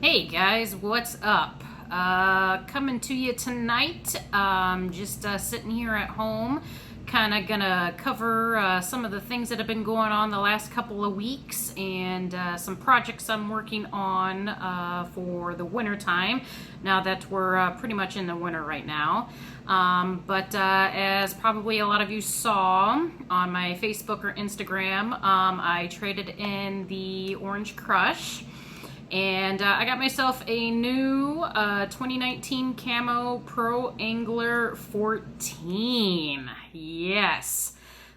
Hey guys, what's up? Coming to you tonight. Just sitting here at home, kind of gonna cover some of the things that have been going on the last couple of weeks and some projects I'm working on for the winter time. Now that we're pretty much in the winter right now. But as probably a lot of you saw on my Facebook or Instagram, I traded in the Orange Crush. And I got myself a new 2019 Camo Pro Angler 14. Yes.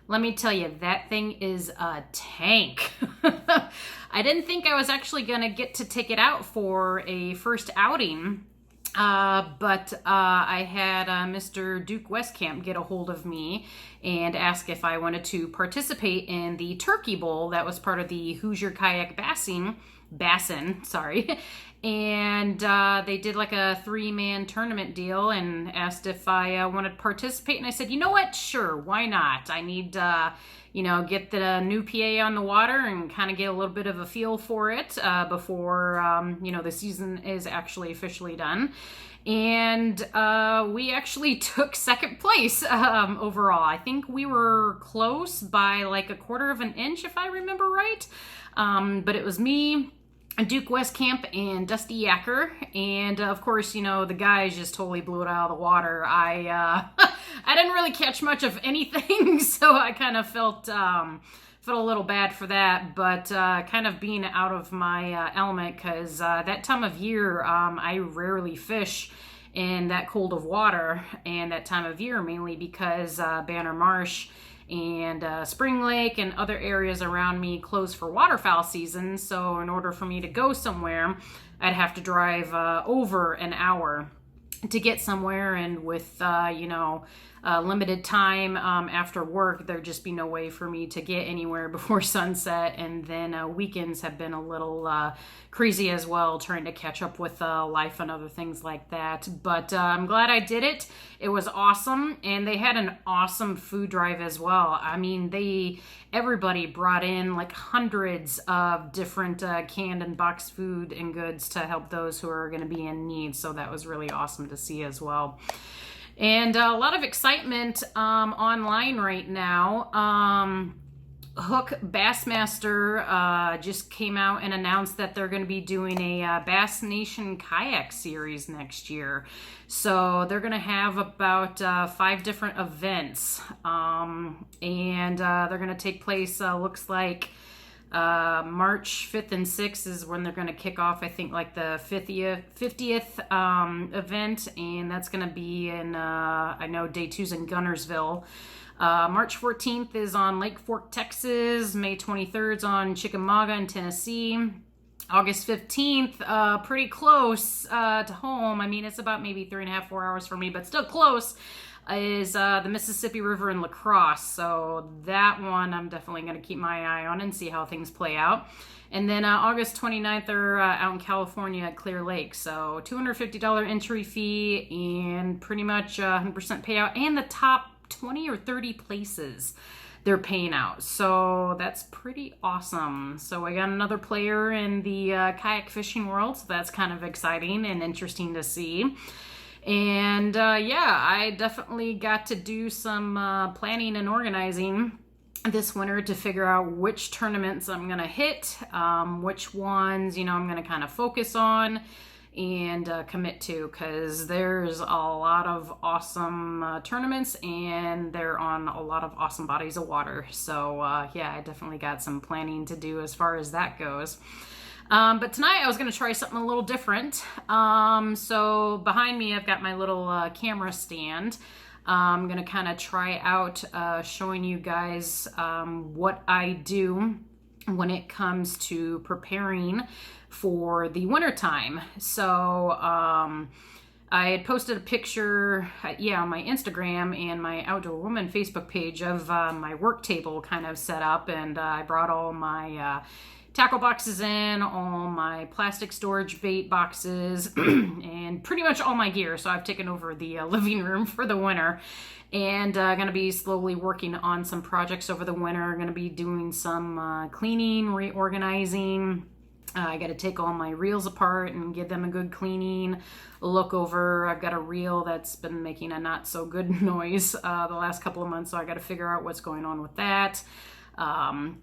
Let me tell you, that thing is a tank. I didn't think I was actually going to get to take it out for a first outing. But I had Mr. Duke Westcamp get a hold of me and ask if I wanted to participate in the Turkey Bowl that was part of the Hoosier Kayak Bassin, sorry. And they did like a 3-man tournament deal and asked if I wanted to participate. And I said, you know what? Sure, why not? I need get the new PA on the water and kind of get a little bit of a feel for it before, the season is actually officially done. And we actually took second place overall. I think we were close by like a quarter of an inch, if I remember right. But it was me, Duke Westcamp, and Dusty Yacker, and of course, the guys just totally blew it out of the water. I I didn't really catch much of anything, so I kind of felt a little bad for that, but kind of being out of my element, because that time of year, I rarely fish in that cold of water, and that time of year mainly because Banner Marsh and Spring Lake and other areas around me closed for waterfowl season. So in order for me to go somewhere, I'd have to drive over an hour to get somewhere, and with limited time after work, there'd just be no way for me to get anywhere before sunset. And then weekends have been a little crazy as well, trying to catch up with life and other things like that. But I'm glad I did it. It was awesome, and they had an awesome food drive as well. I mean, everybody brought in like hundreds of different canned and boxed food and goods to help those who are going to be in need. So that was really awesome to see as well. And a lot of excitement online right now. Hook Bassmaster just came out and announced that they're going to be doing a Bass Nation kayak series next year. So they're going to have about 5 different events, and they're going to take place, looks like March 5th and 6th is when they're going to kick off, I think, like the 50th event, and that's going to be in, I know day 2's in Gunnersville. March 14th is on Lake Fork, Texas. May 23rd is on Chickamauga in Tennessee. August 15th, pretty close to home. I mean, it's about maybe 3.5-4 hours for me, but still close, is the Mississippi River in La Crosse. So that one I'm definitely going to keep my eye on and see how things play out. And then August 29th, they're out in California at Clear Lake. So $250 entry fee and pretty much 100% payout. And the top 20 or 30 places they're paying out. So that's pretty awesome. So I got another player in the kayak fishing world. So that's kind of exciting and interesting to see. And I definitely got to do some planning and organizing this winter to figure out which tournaments I'm going to hit, which ones, I'm going to kind of focus on and commit to, because there's a lot of awesome tournaments, and they're on a lot of awesome bodies of water. So I definitely got some planning to do as far as that goes. But tonight I was going to try something a little different. So behind me I've got my little camera stand. I'm going to kind of try out showing you guys what I do when it comes to preparing for the winter time. So I had posted a picture on my Instagram and my Outdoorwoman Facebook page of my work table kind of set up, and I brought all my tackle boxes in, all my plastic storage bait boxes, and pretty much all my gear. So I've taken over the living room for the winter, and going to be slowly working on some projects over the winter. Going to be doing some cleaning, reorganizing, I got to take all my reels apart and give them a good cleaning, look over. I've got a reel that's been making a not so good noise the last couple of months, so I got to figure out what's going on with that.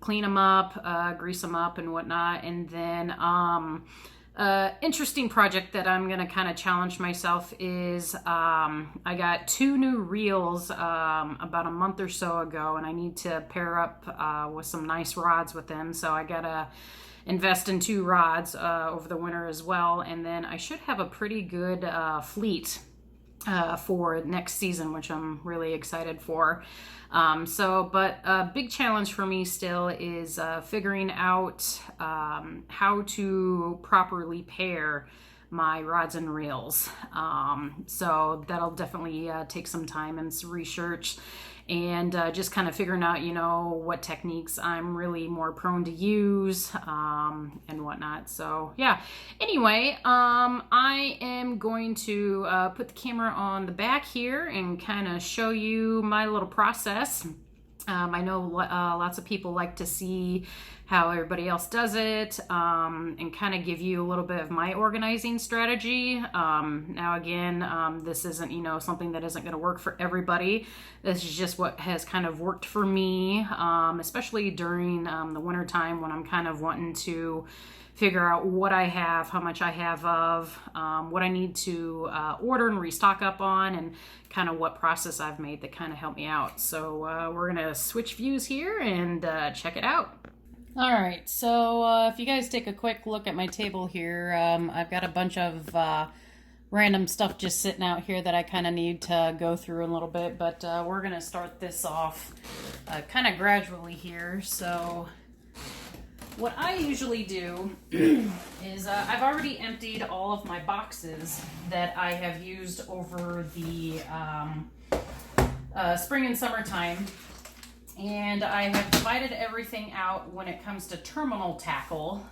Clean them up, grease them up and whatnot. And then interesting project that I'm going to kind of challenge myself is I got 2 new reels about a month or so ago, and I need to pair up with some nice rods with them. So I got to invest in 2 rods over the winter as well, and then I should have a pretty good fleet for next season, which I'm really excited for. But a big challenge for me still is figuring out how to properly pair my rods and reels. So that'll definitely take some time and some research, and just kind of figuring out, what techniques I'm really more prone to use and whatnot. So yeah, anyway, I am going to put the camera on the back here and kind of show you my little process. I know lots of people like to see how everybody else does it, and kind of give you a little bit of my organizing strategy. Now again, this isn't, something that isn't going to work for everybody. This is just what has kind of worked for me, especially during the winter time when I'm kind of wanting to figure out what I have, how much I have of, what I need to order and restock up on, and kind of what process I've made that kind of helped me out. So we're going to switch views here and check it out. All right, so if you guys take a quick look at my table here, I've got a bunch of random stuff just sitting out here that I kind of need to go through a little bit, but we're going to start this off kind of gradually here. So what I usually do is I've already emptied all of my boxes that I have used over the spring and summertime. And I have divided everything out when it comes to terminal tackle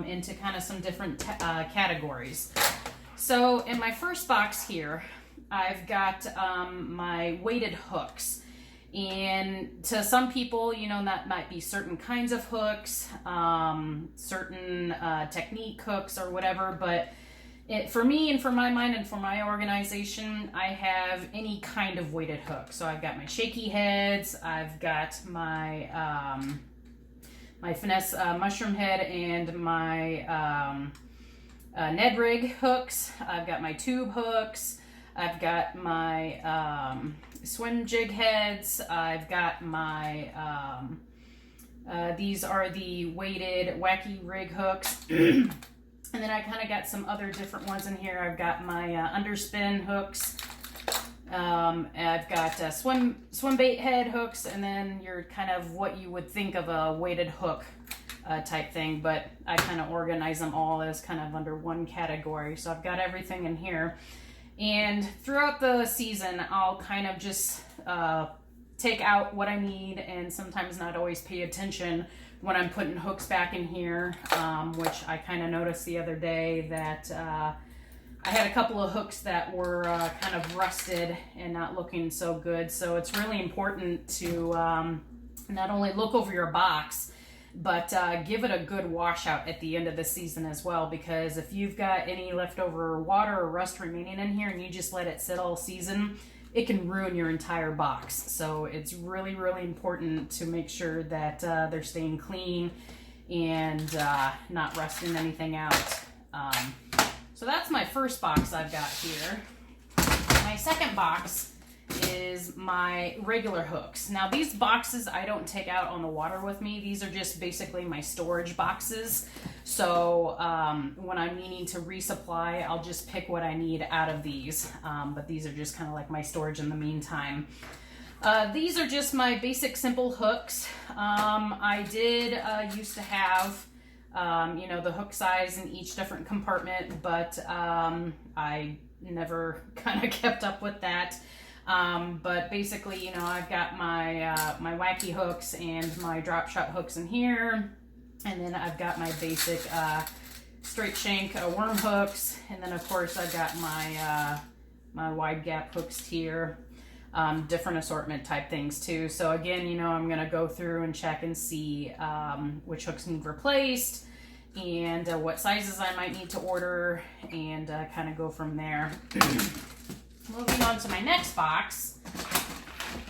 into kind of some different categories. So in my first box here, I've got my weighted hooks. And to some people, that might be certain kinds of hooks, certain technique hooks or whatever, but for me and for my mind and for my organization, I have any kind of weighted hook. So I've got my shaky heads, I've got my my finesse mushroom head and my Ned rig hooks. I've got my tube hooks. I've got my swim jig heads. I've got my these are the weighted wacky rig hooks. And then I kind of got some other different ones in here. I've got my underspin hooks. I've got swim bait head hooks, and then you're kind of what you would think of a weighted hook type thing, but I kind of organize them all as kind of under one category. So I've got everything in here. And throughout the season, I'll kind of just take out what I need and sometimes not always pay attention when I'm putting hooks back in here, which I kind of noticed the other day that I had a couple of hooks that were kind of rusted and not looking so good. So it's really important to not only look over your box, but give it a good washout at the end of the season as well, because if you've got any leftover water or rust remaining in here and you just let it sit all season, it can ruin your entire box. So it's really, really important to make sure that they're staying clean and not rusting anything out. So that's my first box I've got here. My second box is my regular hooks. Now these boxes I don't take out on the water with me. These are just basically my storage boxes. So when I'm needing to resupply, I'll just pick what I need out of these. But these are just kind of like my storage in the meantime. These are just my basic simple hooks. I did used to have the hook size in each different compartment, but I never kind of kept up with that. But basically, I've got my my wacky hooks and my drop shot hooks in here, and then I've got my basic straight shank worm hooks, and then of course I've got my my wide gap hooks here, different assortment type things too. So again, I'm gonna go through and check and see which hooks need replaced, and what sizes I might need to order, and kind of go from there. Moving on to my next box,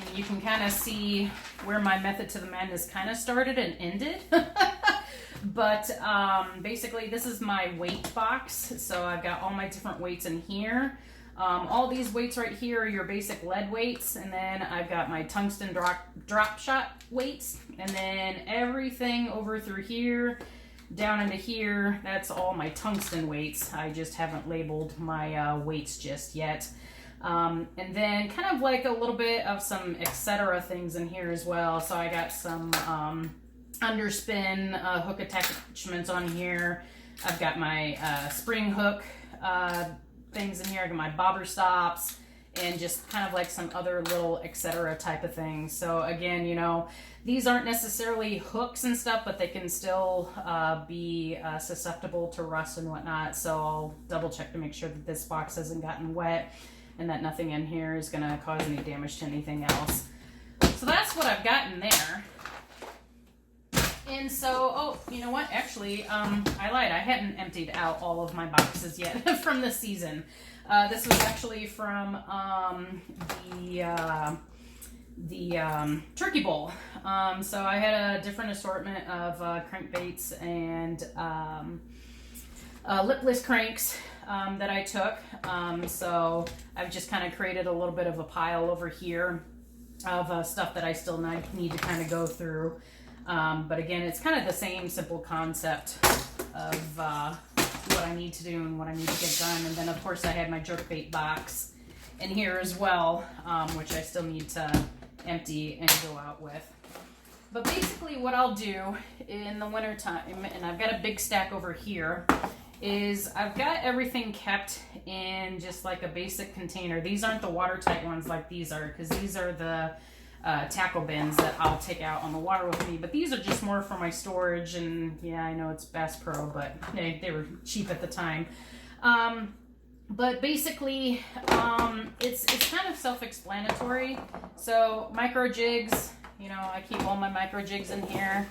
and you can kind of see where my method to the madness kind of started and ended. But basically this is my weight box, so I've got all my different weights in here. All these weights right here are your basic lead weights, and then I've got my tungsten drop shot weights, and then everything over through here down into here, that's all my tungsten weights. I just haven't labeled my weights just yet. And then kind of like a little bit of some etc. things in here as well. So I got some underspin hook attachments on here. I've got my spring hook things in here. I got my bobber stops, and just kind of like some other little etc. type of things. So again, you know, these aren't necessarily hooks and stuff, but they can still be susceptible to rust and whatnot. So I'll double check to make sure that this box hasn't gotten wet and that nothing in here is going to cause any damage to anything else. So that's what I've got in there. And so, oh, you know what? Actually, I lied. I hadn't emptied out all of my boxes yet from this season. This was actually from the turkey bowl. So I had a different assortment of crankbaits and lipless cranks that I took. So I've just kind of created a little bit of a pile over here of stuff that I still need to kind of go through. But again, it's kind of the same simple concept of what I need to do and what I need to get done. And then of course I had my jerkbait box in here as well, which I still need to empty and go out with. But basically what I'll do in the winter time, and I've got a big stack over here, is I've got everything kept in just like a basic container. These aren't the watertight ones like these are, because these are the tackle bins that I'll take out on the water with me, but these are just more for my storage. And yeah, I know it's Bass Pro, but they were cheap at the time. But basically, it's kind of self-explanatory. So micro jigs, you know, I keep all my micro jigs in here,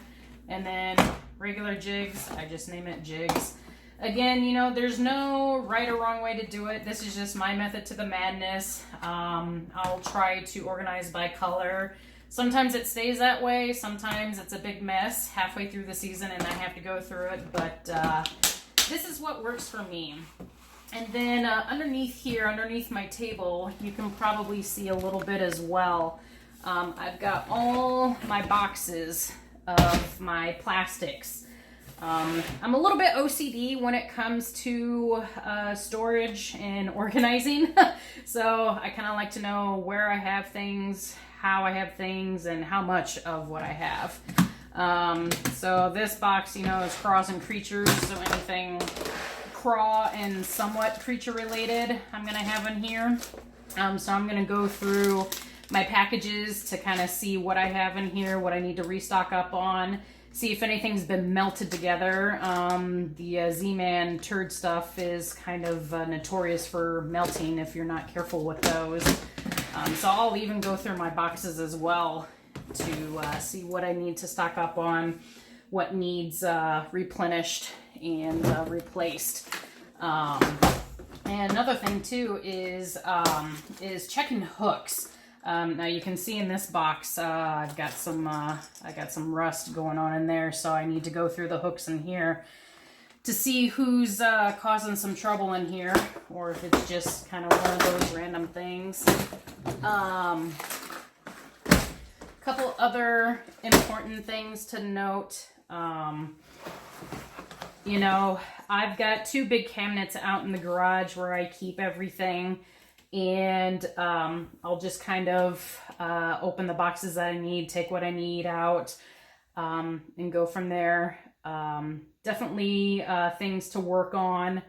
and then regular jigs, I just name it jigs. Again, you know, there's no right or wrong way to do it. This is just my method to the madness. I'll try to organize by color. Sometimes it stays that way. Sometimes it's a big mess halfway through the season and I have to go through it. But this is what works for me. And then underneath here, underneath my table, you can probably see a little bit as well. I've got all my boxes of my plastics. I'm a little bit OCD when it comes to storage and organizing. So I kind of like to know where I have things, how I have things, and how much of what I have. So this box, you know, is craws and creatures. So anything craw and somewhat creature related, I'm going to have in here. So I'm going to go through my packages to kind of see what I have in here, what I need to restock up on. See if anything's been melted together. The Z-Man turd stuff is kind of notorious for melting if you're not careful with those. So I'll even go through my boxes as well to see what I need to stock up on, what needs replenished and replaced. And another thing too is checking hooks. Now you can see in this box, I got some rust going on in there, so I need to go through the hooks in here to see who's causing some trouble in here, or if it's just kind of one of those random things. Couple other important things to note. You know, I've got two big cabinets out in the garage where I keep everything. And I'll just kind of open the boxes that I need, take what I need out, and go from there. Definitely things to work on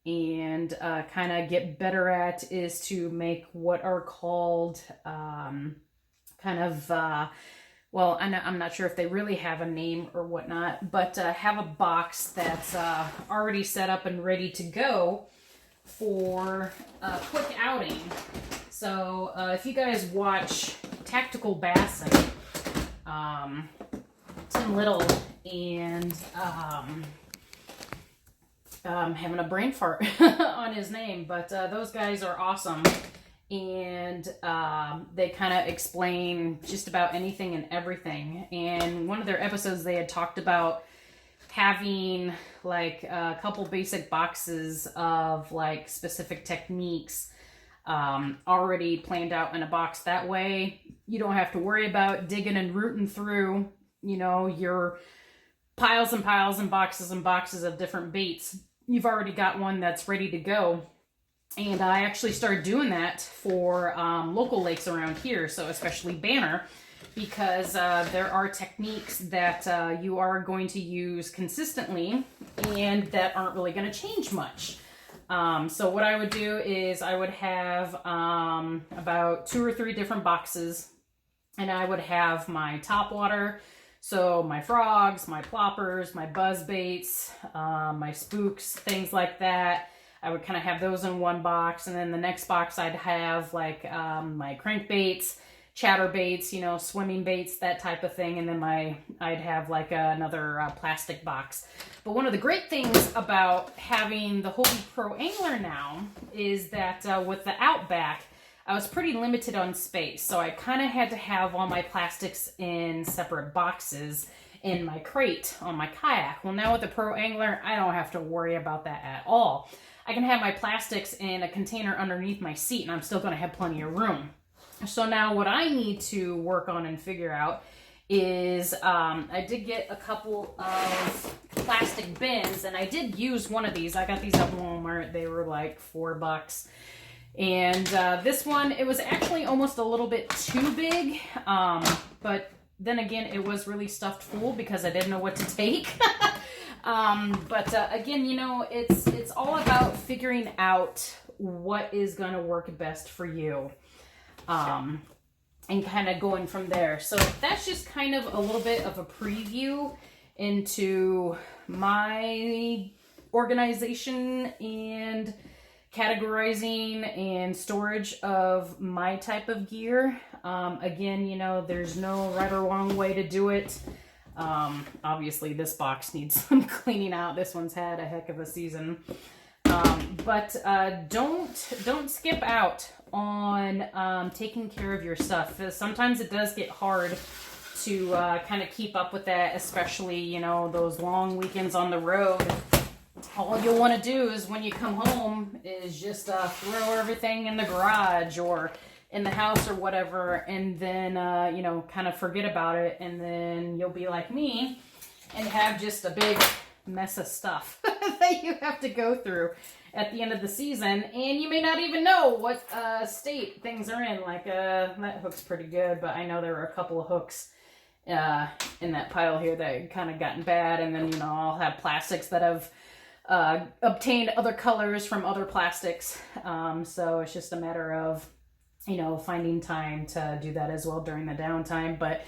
and kind of get better at is to make what are called well, I'm not sure if they really have a name or whatnot, but have a box that's already set up and ready to go for a quick outing. So if you guys watch Tactical Bassing, Tim Little and having a brain fart on his name, but those guys are awesome. And they kind of explain just about anything and everything. And one of their episodes, they had talked about having like a couple basic boxes of like specific techniques already planned out in a box. That way you don't have to worry about digging and rooting through, you know, your piles and piles and boxes of different baits. You've already got one that's ready to go. And I actually started doing that for local lakes around here, so especially Banner, because there are techniques that you are going to use consistently and that aren't really going to change much. So what I would do is I would have about 2 or 3 different boxes, and I would have my top water, so my frogs, my ploppers, my buzz baits, my spooks, things like that. I would kind of have those in one box, and then the next box I'd have like my crankbaits, chatterbaits, you know, swimming baits, that type of thing, and then I'd have like another plastic box. But one of the great things about having the Hobie Pro Angler now is that with the Outback, I was pretty limited on space, so I kind of had to have all my plastics in separate boxes in my crate on my kayak. Well, now with the Pro Angler, I don't have to worry about that at all. I can have my plastics in a container underneath my seat, and I'm still going to have plenty of room. So now what I need to work on and figure out is I did get a couple of plastic bins, and I did use one of these. I got these at Walmart. They were like $4. And this one, it was actually almost a little bit too big, but then again, it was really stuffed full because I didn't know what to take. But again, you know, it's all about figuring out what is going to work best for you, and kind of going from there. So that's just kind of a little bit of a preview into my organization and categorizing and storage of my type of gear. Again, you know, there's no right or wrong way to do it. Obviously this box needs some cleaning out. This one's had a heck of a season. But don't skip out on taking care of your stuff. Sometimes it does get hard to kind of keep up with that, especially, you know, those long weekends on the road. All you'll want to do is when you come home is just throw everything in the garage or in the house or whatever, and then, you know, kind of forget about it, and then you'll be like me and have just a big mess of stuff that you have to go through at the end of the season, and you may not even know what state things are in. Like, that hook's pretty good, but I know there were a couple of hooks in that pile here that had kind of gotten bad, and then, you know, I'll have plastics that have obtained other colors from other plastics, so it's just a matter of, you know, finding time to do that as well during the downtime. But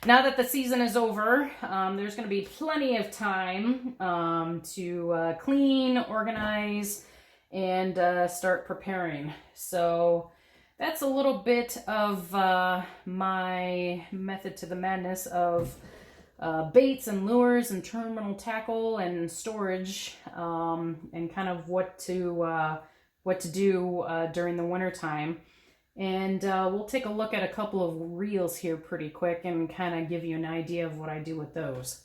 now that the season is over, there's going to be plenty of time to clean, organize, and start preparing. So that's a little bit of my method to the madness of baits and lures and terminal tackle and storage, and kind of what to do during the winter time. And we'll take a look at a couple of reels here pretty quick and kind of give you an idea of what I do with those.